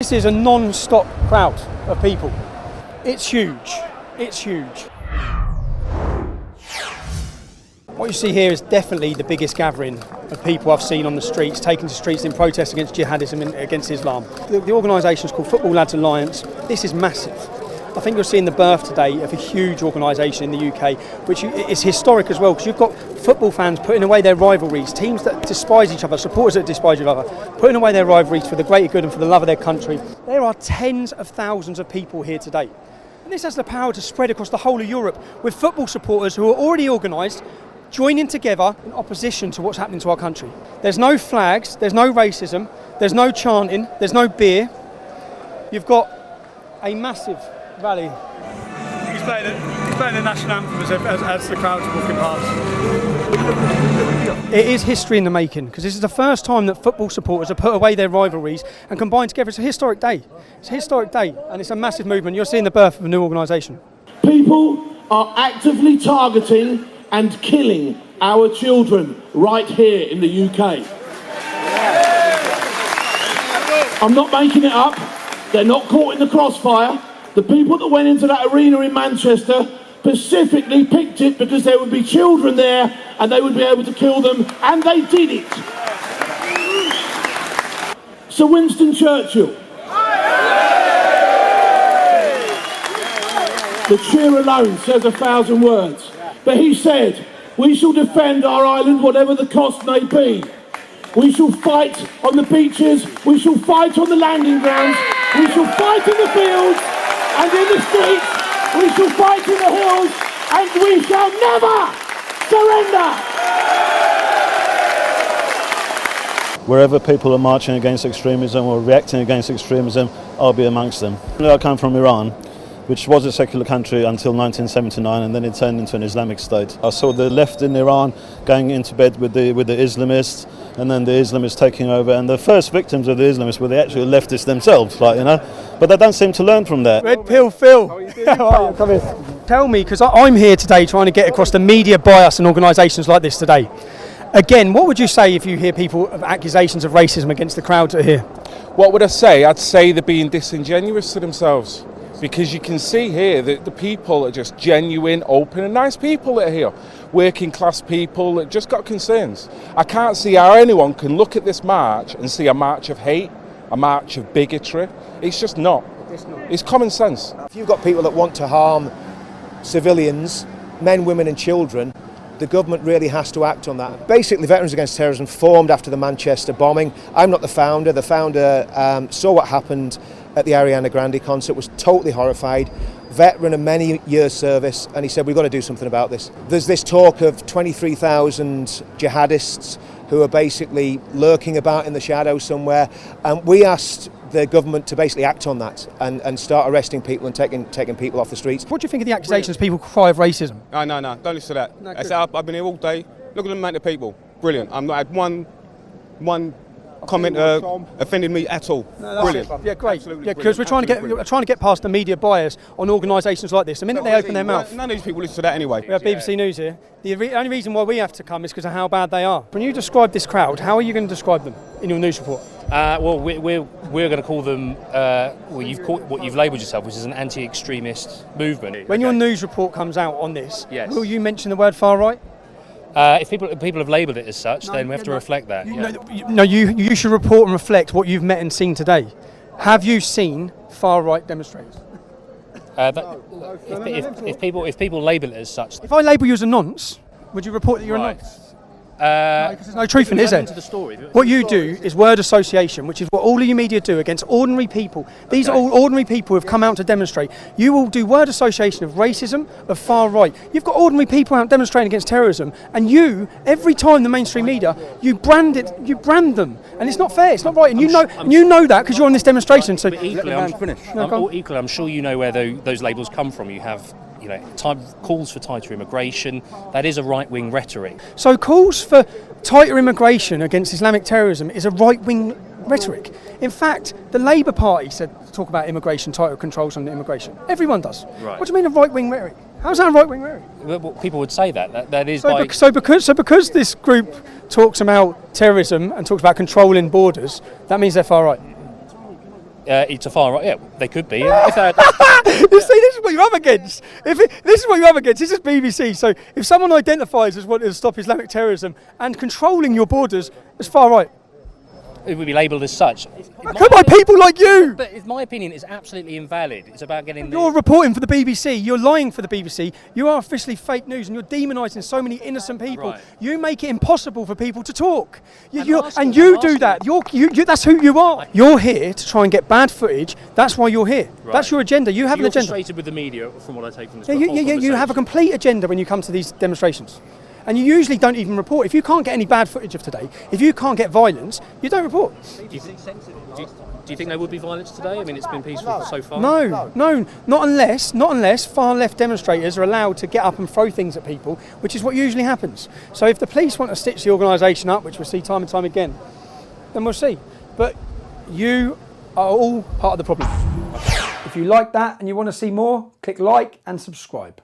This is a non-stop crowd of people. It's huge. It's huge. What you see here is definitely the biggest gathering of people I've seen on the streets, taking to streets in protest against jihadism and against Islam. The organisation is called Football Lads Alliance. This is massive. I think you're seeing the birth today of a huge organisation in the UK, which is historic as well, because you've got football fans putting away their rivalries, teams that despise each other, supporters that despise each other, putting away their rivalries for the greater good and for the love of their country. There are tens of thousands of people here today. And this has the power to spread across the whole of Europe, with football supporters who are already organised, joining together in opposition to what's happening to our country. There's no flags, there's no racism, there's no chanting, there's no beer. You've got a massive rally. He's playing the national anthem as the crowd's walking past. It is history in the making, because this is the first time that football supporters have put away their rivalries and combined together. It's a historic day. It's a historic day, and it's a massive movement. You're seeing the birth of a new organisation. People are actively targeting and killing our children right here in the UK. I'm not making it up. They're not caught in the crossfire. The people that went into that arena in Manchester specifically picked it because there would be children there and they would be able to kill them, and they did it. Sir Winston Churchill. The cheer alone says 1,000 words. But he said, "We shall defend our island whatever the cost may be. We shall fight on the beaches, we shall fight on the landing grounds, we shall fight in the fields and in the streets, we shall fight in the hills, and we shall never surrender." Wherever people are marching against extremism or reacting against extremism, I'll be amongst them. I come from Iran, which was a secular country until 1979, and then it turned into an Islamic state. I saw the left in Iran going into bed with the Islamists, and then the Islamists taking over, and the first victims of the Islamists were the actual leftists themselves, but they don't seem to learn from that. Red Pill Phil. How are you doing? Come here. Tell me, because I'm here today trying to get across the media bias in organisations like this today. Again, what would you say if you hear people of accusations of racism against the crowds that are here? What would I say? I'd say they're being disingenuous to themselves. Because you can see here that the people are just genuine, open and nice people that are here. Working class people that just got concerns. I can't see how anyone can look at this march and see a march of hate, a march of bigotry. It's just not. It's common sense. If you've got people that want to harm civilians, men, women and children, the government really has to act on that. Basically, Veterans Against Terrorism formed after the Manchester bombing. I'm not the founder. The founder saw what happened at the Ariana Grande concert, was totally horrified, veteran of many years service, and he said, we've got to do something about this. There's this talk of 23,000 jihadists who are basically lurking about in the shadows somewhere, and we asked the government to basically act on that and start arresting people and taking people off the streets. What do you think of the accusations people cry of racism? No, don't listen to that. I've been here all day. Look at the amount of people. Brilliant. I've not had one comment offended me at all. No, brilliant. Yeah, great. Absolutely, yeah, because we're trying to get past the media bias on organisations like this. The minute they open their mouth, none of these people listen to that anyway. We have BBC News here. The only reason why we have to come is because of how bad they are. When you describe this crowd, how are you going to describe them in your news report? Well, we're going to call them. You've called what you've labelled yourself, which is an anti-extremist movement. When your news report comes out on this, yes, will you mention the word far right? If people have labelled it as such, then we have to reflect that. You should report and reflect what you've met and seen today. Have you seen far right demonstrators? If people label it as such. If I label you as a nonce, would you report that you're a nonce? Because there's no truth in it, is there? What you do is word association, which is what all of you media do against ordinary people. These are all ordinary people who have come out to demonstrate. You will do word association of racism, of far right. You've got ordinary people out demonstrating against terrorism, and you, every time the mainstream media, you brand them, and it's not fair. It's not right, and you know that because you're on this demonstration. So equally, I'm sure you know where those labels come from. You have. Calls for tighter immigration. That is a right-wing rhetoric. So calls for tighter immigration against Islamic terrorism is a right-wing rhetoric. In fact, the Labour Party talk about immigration, tighter controls on immigration. Everyone does. Right. What do you mean a right-wing rhetoric? How's that a right-wing rhetoric? Well, people would say that is because this group talks about terrorism and talks about controlling borders, that means they're far right. It's a far right. Yeah, they could be. If they had, You see, this is what you're up against. This is what you're up against. This is BBC. So if someone identifies as wanting to stop Islamic terrorism and controlling your borders, it's far right. it would be labelled as such. Come by people like you! But in my opinion, it's absolutely invalid. It's about getting. You're reporting for the BBC. You're lying for the BBC. You are officially fake news, and you're demonising so many innocent people. Right. You make it impossible for people to talk. You do asking. that. That's who you are. You're here to try and get bad footage. That's why you're here. Right. That's your agenda. You have You're an agenda. frustrated with the media, from what I take from this. Yeah, you have a complete agenda when you come to these demonstrations. And you usually don't even report. If you can't get any bad footage of today, if you can't get violence, you don't report. Do you think there would be violence today? I mean, it's been peaceful so far. No, not unless far left demonstrators are allowed to get up and throw things at people, which is what usually happens. So if the police want to stitch the organisation up, which we'll see time and time again, then we'll see. But you are all part of the problem. If you like that and you want to see more, click like and subscribe.